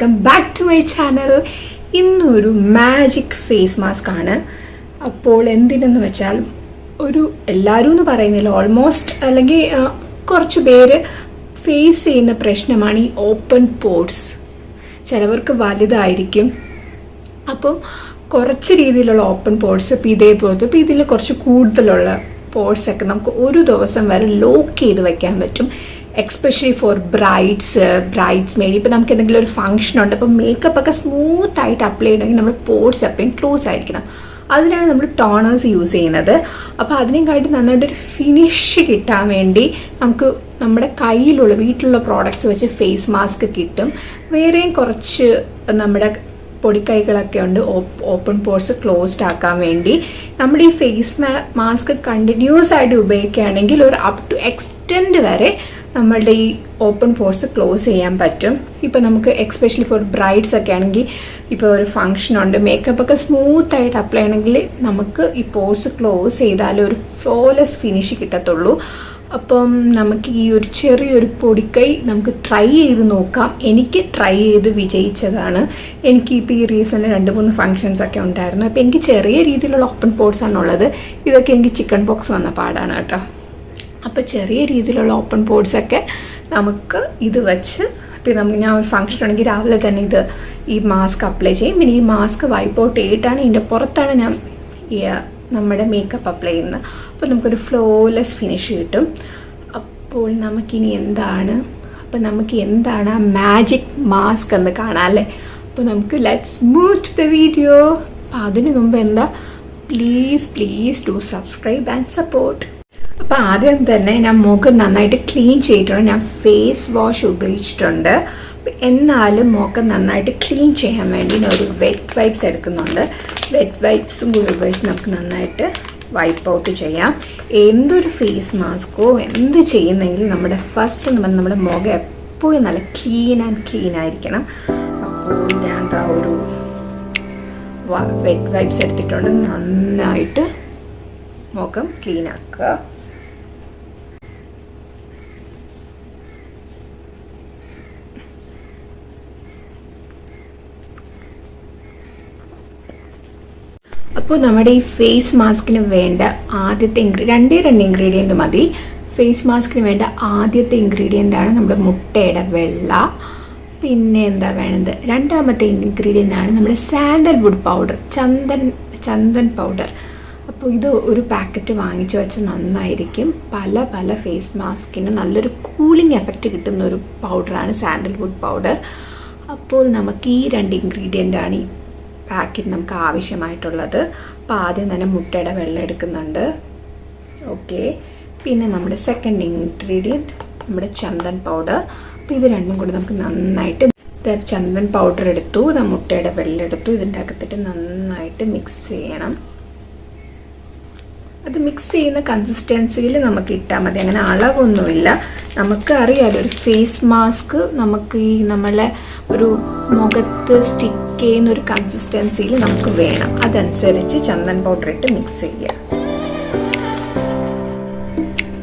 Welcome back to my channel. ഇന്നൊരു magic face mask ആണ്. അപ്പോൾ എന്തിനെന്ന് വെച്ചാൽ എല്ലാവരും എന്ന് പറയുന്നില്ല, ഓൾമോസ്റ്റ് അല്ലെങ്കിൽ കുറച്ച് പേര് ഫേസ് ചെയ്യുന്ന പ്രശ്നമാണ് ഈ ഓപ്പൺ പോർസ്. ചിലവർക്ക് വലുതായിരിക്കും. അപ്പോൾ കുറച്ച് രീതിയിലുള്ള ഓപ്പൺ പോർട്സ്, ഇപ്പോൾ ഇതേപോലത്തെ, ഇപ്പോൾ ഇതിൽ കുറച്ച് കൂടുതലുള്ള പോർട്സൊക്കെ നമുക്ക് ഒരു ദിവസം വരെ ലോക്ക് ചെയ്ത് വെക്കാൻ പറ്റും. Especially for brides made. ഇപ്പോൾ നമുക്ക് എന്തെങ്കിലും ഒരു ഫംഗ്ഷൻ ഉണ്ട്, അപ്പോൾ മേക്കപ്പ് ഒക്കെ സ്മൂത്ത് ആയിട്ട് അപ്ലൈ ചെയ്യണമെങ്കിൽ നമ്മൾ പോർട്സ് എപ്പോഴും ക്ലോസ് ആയിരിക്കണം. അതിനാണ് നമ്മൾ ടോണേഴ്സ് യൂസ് ചെയ്യുന്നത്. അപ്പോൾ അതിനെക്കാട്ടി നന്നായിട്ടൊരു ഫിനിഷ് കിട്ടാൻ വേണ്ടി നമുക്ക് നമ്മുടെ കയ്യിലുള്ള വീട്ടിലുള്ള പ്രോഡക്റ്റ്സ് വെച്ച് ഫേസ് മാസ്ക് കിട്ടും. വേറെയും കുറച്ച് നമ്മുടെ പൊടിക്കൈകളൊക്കെ ഉണ്ട് ഓപ്പൺ പോർസ് ക്ലോസ്ഡ് ആക്കാൻ വേണ്ടി. നമ്മുടെ ഈ ഫേസ് മാസ്ക് കണ്ടിന്യൂസ് ആയിട്ട് ഉപയോഗിക്കുകയാണെങ്കിൽ ഒരു അപ് ടു എക്സ്റ്റെൻഡ് വരെ നമ്മളുടെ ഈ ഓപ്പൺ പോർസ് ക്ലോസ് ചെയ്യാൻ പറ്റും. ഇപ്പോൾ നമുക്ക് എക്സ്പെഷ്യലി ഫോർ ബ്രൈഡ്സ് ഒക്കെ ആണെങ്കിൽ, ഇപ്പോൾ ഒരു ഫംഗ്ഷൻ ഉണ്ട്, മേക്കപ്പ് ഒക്കെ സ്മൂത്ത് ആയിട്ട് അപ്ലൈ ചെയ്യണമെങ്കിൽ നമുക്ക് ഈ പോർസ് ക്ലോസ് ചെയ്താലേ ഒരു ഫ്ലോലെസ് ഫിനിഷ് കിട്ടത്തുള്ളൂ. അപ്പം നമുക്ക് ഈ ഒരു ചെറിയൊരു പൊടിക്കൈ നമുക്ക് ട്രൈ ചെയ്ത് നോക്കാം. എനിക്ക് ട്രൈ ചെയ്ത് വിജയിച്ചതാണ്. എനിക്കിപ്പോൾ ഈ റീസെൻ്റ് 2-3 ഫങ്ഷൻസ് ഒക്കെ ഉണ്ടായിരുന്നു. അപ്പോൾ എനിക്ക് ചെറിയ രീതിയിലുള്ള ഓപ്പൺ പോർട്സ് ആണുള്ളത്. ഇതൊക്കെ എനിക്ക് ചിക്കൻ പോക്സ് വന്ന പാടാണ് കേട്ടോ. അപ്പോൾ ചെറിയ രീതിയിലുള്ള ഓപ്പൺ പോർട്സൊക്കെ നമുക്ക് ഇത് വെച്ച്, ഇപ്പോൾ ഞാൻ ഒരു ഫംഗ്ഷൻ ഉണ്ടെങ്കിൽ രാവിലെ തന്നെ ഈ മാസ്ക് അപ്ലൈ ചെയ്യും. പിന്നെ ഈ മാസ്ക് വൈപ്പ് ഔട്ട് ചെയ്തിട്ടാണ് ഇതിൻ്റെ പുറത്താണ് ഞാൻ നമ്മുടെ മേക്കപ്പ് അപ്ലൈ ചെയ്യുന്നത്. അപ്പോൾ നമുക്കൊരു ഫ്ലോലെസ് ഫിനിഷ് കിട്ടും. അപ്പോൾ നമുക്കിനി എന്താണ് ആ മാജിക് മാസ്ക് എന്ന് കാണാം അല്ലേ? അപ്പോൾ നമുക്ക് let's move to the video. അപ്പോൾ അതിനു മുമ്പ് please do subscribe and support. അപ്പോൾ ആദ്യം തന്നെ ഞാൻ മുഖം നന്നായിട്ട് ക്ലീൻ ചെയ്തിട്ടുണ്ട്. ഞാൻ ഫേസ് വാഷ് ഉപയോഗിച്ചിട്ടുണ്ട്. എന്നാലും മുഖം നന്നായിട്ട് ക്ലീൻ ചെയ്യാൻ വേണ്ടി ഞാൻ ഒരു വെറ്റ് വൈപ്സ് എടുക്കുന്നുണ്ട്. വെറ്റ് വൈപ്സും കൂടി ഉപയോഗിച്ച് നമുക്ക് നന്നായിട്ട് വൈപ്പ് ഔട്ട് ചെയ്യാം. എന്തൊരു ഫേസ് മാസ്കോ എന്ത് ചെയ്യുന്നെങ്കിലും നമ്മുടെ ഫസ്റ്റ് നമ്മുടെ മുഖം എപ്പോഴും നല്ല ക്ലീൻ ആയിരിക്കണം. അപ്പോൾ ഞാൻ ഒരു വെറ്റ് വൈപ്സ് എടുത്തിട്ടുണ്ട്. നന്നായിട്ട് മുഖം ക്ലീൻ ആക്കുക. അപ്പോൾ നമ്മുടെ ഈ ഫേസ് മാസ്കിന് വേണ്ട ആദ്യത്തെ രണ്ട് ഇൻഗ്രീഡിയൻറ്റ് മതി. ഫേസ് മാസ്കിന് വേണ്ട ആദ്യത്തെ ഇൻഗ്രീഡിയൻ്റാണ് നമ്മുടെ മുട്ടയുടെ വെള്ള. പിന്നെ എന്താ വേണ്ടത്? രണ്ടാമത്തെ ഇൻഗ്രീഡിയൻ്റ് ആണ് നമ്മുടെ സാൻഡൽവുഡ് പൗഡർ, ചന്ദൻ പൗഡർ. അപ്പോൾ ഇത് ഒരു പാക്കറ്റ് വാങ്ങിച്ചു വെച്ചാൽ നന്നായിരിക്കും. പല ഫേസ് മാസ്കിന് നല്ലൊരു കൂളിംഗ് എഫക്റ്റ് കിട്ടുന്ന ഒരു പൗഡറാണ് സാൻഡൽവുഡ് പൗഡർ. അപ്പോൾ നമുക്ക് ഈ 2 ഇൻഗ്രീഡിയൻ്റ് ആണ് ഈ പാക്കറ്റ് നമുക്ക് ആവശ്യമായിട്ടുള്ളത്. അപ്പോൾ ആദ്യം തന്നെ മുട്ടയുടെ വെള്ളം എടുക്കുന്നുണ്ട്. ഓക്കെ. പിന്നെ നമ്മുടെ സെക്കൻഡ് ഇൻഗ്രീഡിയൻറ്റ് നമ്മുടെ ചന്ദൻ പൗഡർ. അപ്പോൾ ഇത് രണ്ടും കൂടി നമുക്ക് നന്നായിട്ട്, ചന്ദൻ പൗഡർ എടുത്തു, മുട്ടയുടെ വെള്ളം എടുത്തു, ഇതിൻ്റെ അകത്തിട്ട് നന്നായിട്ട് മിക്സ് ചെയ്യണം. അത് മിക്സ് ചെയ്യുന്ന കൺസിസ്റ്റൻസിയിൽ നമുക്ക് ഇട്ടാൽ മതി. അങ്ങനെ അളവൊന്നുമില്ല. നമുക്ക് അറിയാമല്ലോ, ഒരു ഫേസ് മാസ്ക് നമുക്ക് നമ്മളെ ഒരു മുഖത്ത് സ്റ്റിക്ക് ചെയ്യുന്ന ഒരു കൺസിസ്റ്റൻസിയിൽ നമുക്ക് വേണം. അതനുസരിച്ച് ചന്ദൻ പൗഡർ ഇട്ട് മിക്സ് ചെയ്യുക.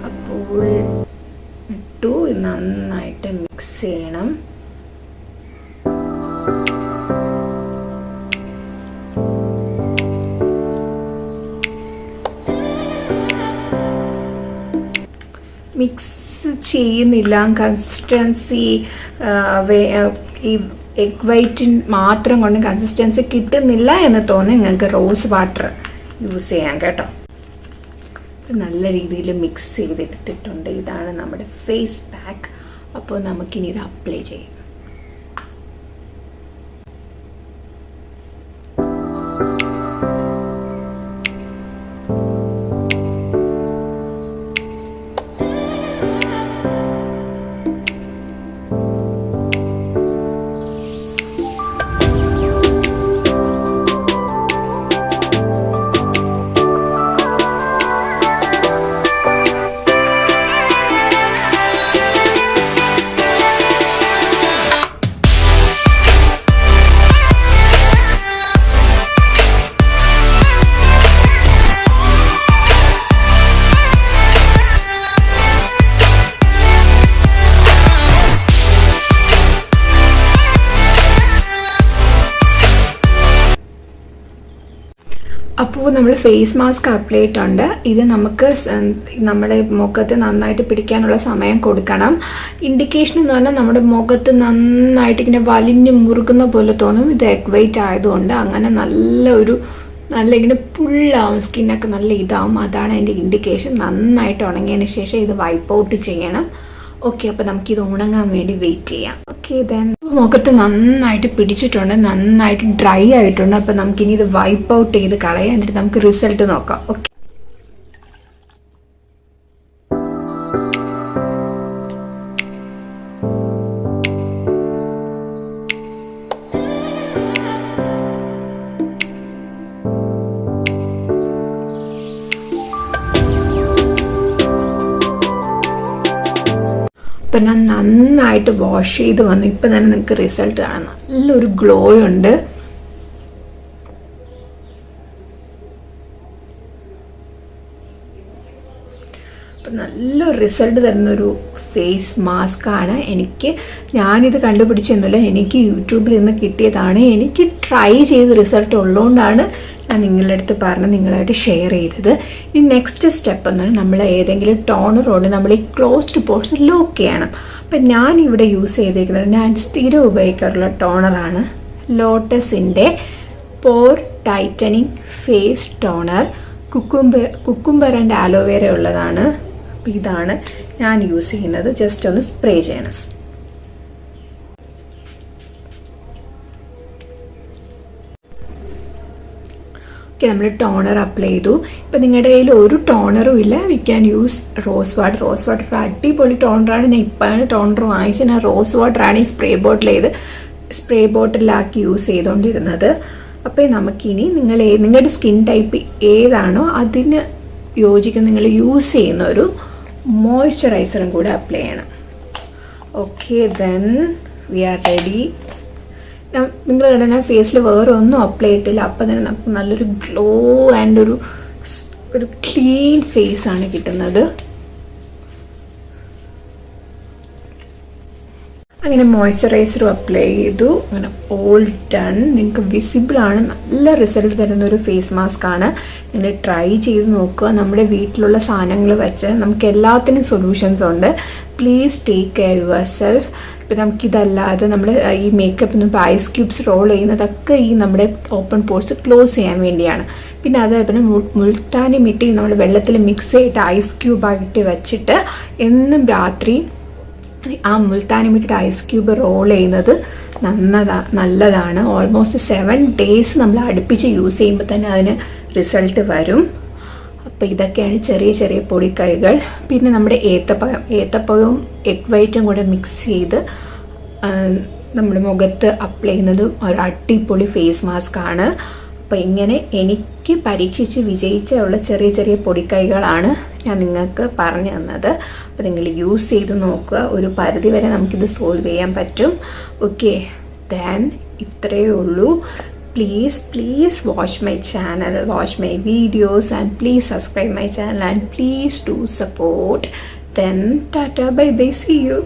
അപ്പോൾ ഇട്ടു, നന്നായിട്ട് മിക്സ് ചെയ്യണം. മിക്സ് ചെയ്യുന്നില്ല, കൺസിസ്റ്റൻസി ഈ എഗ് വൈറ്റ് മാത്രം കൊണ്ട് കൺസിസ്റ്റൻസി കിട്ടുന്നില്ല എന്ന് തോന്നി നിങ്ങൾക്ക് റോസ് വാട്ടർ യൂസ് ചെയ്യാം കേട്ടോ. നല്ല രീതിയിൽ മിക്സ് ചെയ്തിട്ടിട്ടുണ്ട്. ഇതാണ് നമ്മുടെ ഫേസ് പാക്ക്. അപ്പോൾ നമുക്കിനി ഇത് അപ്ലൈ ചെയ്യാം. അപ്പോൾ നമ്മൾ ഫേസ് മാസ്ക് അപ്ലൈ ചെയ്തിട്ടുണ്ട്. ഇത് നമുക്ക് നമ്മുടെ മുഖത്ത് നന്നായിട്ട് പിടിക്കാനുള്ള സമയം കൊടുക്കണം. ഇൻഡിക്കേഷൻ എന്ന് പറഞ്ഞാൽ നമ്മുടെ മുഖത്ത് നന്നായിട്ട് ഇങ്ങനെ വലിഞ്ഞ് മുറുകുന്ന പോലെ തോന്നും. ഇത് എഗ് വൈറ്റ് ആയതുകൊണ്ട് അങ്ങനെ നല്ല ഇങ്ങനെ പുള്ളാവും, സ്കിന്നൊക്കെ നല്ല ഇതാവും. അതാണ് അതിൻ്റെ ഇൻഡിക്കേഷൻ. നന്നായിട്ട് ഉണങ്ങിയതിന് ശേഷം ഇത് വൈപ്പ് ഔട്ട് ചെയ്യണം. ഓക്കെ, അപ്പോൾ നമുക്കിത് ഉണങ്ങാൻ വേണ്ടി വെയിറ്റ് ചെയ്യാം. ഓക്കെ, ദെൻ മുഖത്ത് നന്നായിട്ട് പിടിച്ചിട്ടുണ്ട്, നന്നായിട്ട് ഡ്രൈ ആയിട്ടുണ്ട്. അപ്പോൾ നമുക്കിനി ഇത് വൈപ്പ് ഔട്ട് ചെയ്ത് കളയാനായിട്ട് നമുക്ക് റിസൾട്ട് നോക്കാം. ഓക്കെ, ഇപ്പം ഞാൻ നന്നായിട്ട് വാഷ് ചെയ്ത് വന്നു. ഇപ്പം തന്നെ നിങ്ങൾക്ക് റിസൾട്ട് കാണാം. നല്ലൊരു ഗ്ലോ ഉണ്ട്. അപ്പം നല്ല റിസൾട്ട് തരുന്നൊരു ഫേസ് മാസ്ക് ആണ്. ഞാനിത് കണ്ടുപിടിച്ചൊന്നുമില്ല, എനിക്ക് യൂട്യൂബിൽ നിന്ന് കിട്ടിയതാണ്. എനിക്ക് ട്രൈ ചെയ്ത് റിസൾട്ട് ഉള്ളതുകൊണ്ടാണ് ഞാൻ നിങ്ങളുടെ അടുത്ത് പറഞ്ഞ് നിങ്ങളായിട്ട് ഷെയർ ചെയ്തത്. ഇനി നെക്സ്റ്റ് സ്റ്റെപ്പ് എന്നാണ് നമ്മൾ ഏതെങ്കിലും ടോണർ കൊണ്ട് നമ്മൾ ഈ ക്ലോസ്ഡ് പോർട്സ് ലോക്ക് ചെയ്യണം. അപ്പം ഞാൻ ഇവിടെ യൂസ് ചെയ്തിരിക്കുന്നത്, ഞാൻ സ്ഥിരം ഉപയോഗിക്കാറുള്ള ടോണറാണ് ലോട്ടസിൻ്റെ pore tightening face toner. Cucumber and aloe vera ഉള്ളതാണ്. അപ്പോൾ ഇതാണ് ഞാൻ യൂസ് ചെയ്യുന്നത്. ജസ്റ്റ് ഒന്ന് സ്പ്രേ ചെയ്യണം. ഓക്കെ, നമ്മൾ ടോണർ അപ്ലൈ ചെയ്തു. ഇപ്പം നിങ്ങളുടെ കയ്യിൽ ഒരു ടോണറും ഇല്ല, we can use rose water അടിപൊളി ടോണറാണ്. ഞാൻ ഇപ്പോഴാണ് ടോണർ വാങ്ങിച്ചത്. ഞാൻ റോസ് വാട്ടറാണ് ഈ സ്പ്രേ ബോട്ടിലാക്കി യൂസ് ചെയ്തുകൊണ്ടിരുന്നത്. അപ്പോൾ നമുക്കിനി നിങ്ങളുടെ സ്കിൻ ടൈപ്പ് ഏതാണോ അതിന് യോജിക്കുന്ന നിങ്ങൾ യൂസ് ചെയ്യുന്ന ഒരു മോയ്സ്ചറൈസറും കൂടെ അപ്ലൈ ചെയ്യണം. Okay, then we are ready. നിങ്ങൾ കണ്ട ഞാൻ ഫേസിൽ വേറെ ഒന്നും അപ്ലൈ ചെയ്തിട്ടില്ല. അപ്പം തന്നെ നമുക്ക് നല്ലൊരു ഗ്ലോ ആൻഡ് ഒരു ക്ലീൻ ഫേസ് ആണ് കിട്ടുന്നത്. അങ്ങനെ മോയ്സ്ചറൈസറും അപ്ലൈ ചെയ്തു. അങ്ങനെ ഓൾ ഡൺ. നിങ്ങൾക്ക് വിസിബിൾ ആണ്. നല്ല റിസൾട്ട് തരുന്ന ഒരു ഫേസ് മാസ്ക് ആണ്. നിങ്ങൾ ട്രൈ ചെയ്ത് നോക്കുക. നമ്മുടെ വീട്ടിലുള്ള സാധനങ്ങൾ വെച്ച് നമുക്ക് എല്ലാത്തിനും സൊല്യൂഷൻസ് ഉണ്ട്. Please take care your self. ഇപ്പം നമുക്കിതല്ലാതെ നമ്മൾ ഈ മേക്കപ്പിന് ഇപ്പോൾ ഐസ് ക്യൂബ്സ് റോൾ ചെയ്യുന്നതൊക്കെ ഈ നമ്മുടെ ഓപ്പൺ പോർട്സ് ക്ലോസ് ചെയ്യാൻ വേണ്ടിയാണ്. പിന്നെ അതേപോലെ മുൾട്ടാനി മിട്ടി നമ്മൾ വെള്ളത്തിൽ മിക്സ് ചെയ്തിട്ട് ഐസ് ക്യൂബായിട്ട് വെച്ചിട്ട് എന്നും രാത്രി ആ മുൾത്താനി മിട്ടിയുടെ ഐസ് ക്യൂബ് റോൾ ചെയ്യുന്നത് നല്ലതാണ്. ഓൾമോസ്റ്റ് 7 days നമ്മൾ അടുപ്പിച്ച് യൂസ് ചെയ്യുമ്പോൾ തന്നെ അതിന് റിസൾട്ട് വരും. അപ്പോൾ ഇതൊക്കെയാണ് ചെറിയ ചെറിയ പൊടിക്കൈകൾ. പിന്നെ നമ്മുടെ ഏത്തപ്പഴവും എഗ് വൈറ്റും കൂടെ മിക്സ് ചെയ്ത് നമ്മുടെ മുഖത്ത് അപ്ലൈ ചെയ്യുന്നതും ഒരു അടിപൊളി ഫേസ് മാസ്ക് ആണ്. അപ്പോൾ ഇങ്ങനെ എനിക്ക് പരീക്ഷിച്ച് വിജയിച്ചുള്ള ചെറിയ ചെറിയ പൊടിക്കൈകളാണ് ഞാൻ നിങ്ങൾക്ക് പറഞ്ഞു തന്നത്. അപ്പോൾ നിങ്ങൾ യൂസ് ചെയ്ത് നോക്കുക. ഒരു പരിധി വരെ നമുക്കിത് സോൾവ് ചെയ്യാൻ പറ്റും. ഓക്കെ, ദെൻ ഇത്രയേ ഉള്ളൂ. Please watch my channel, watch my videos, and please subscribe my channel, and please do support. Then tata, bye bye, see you.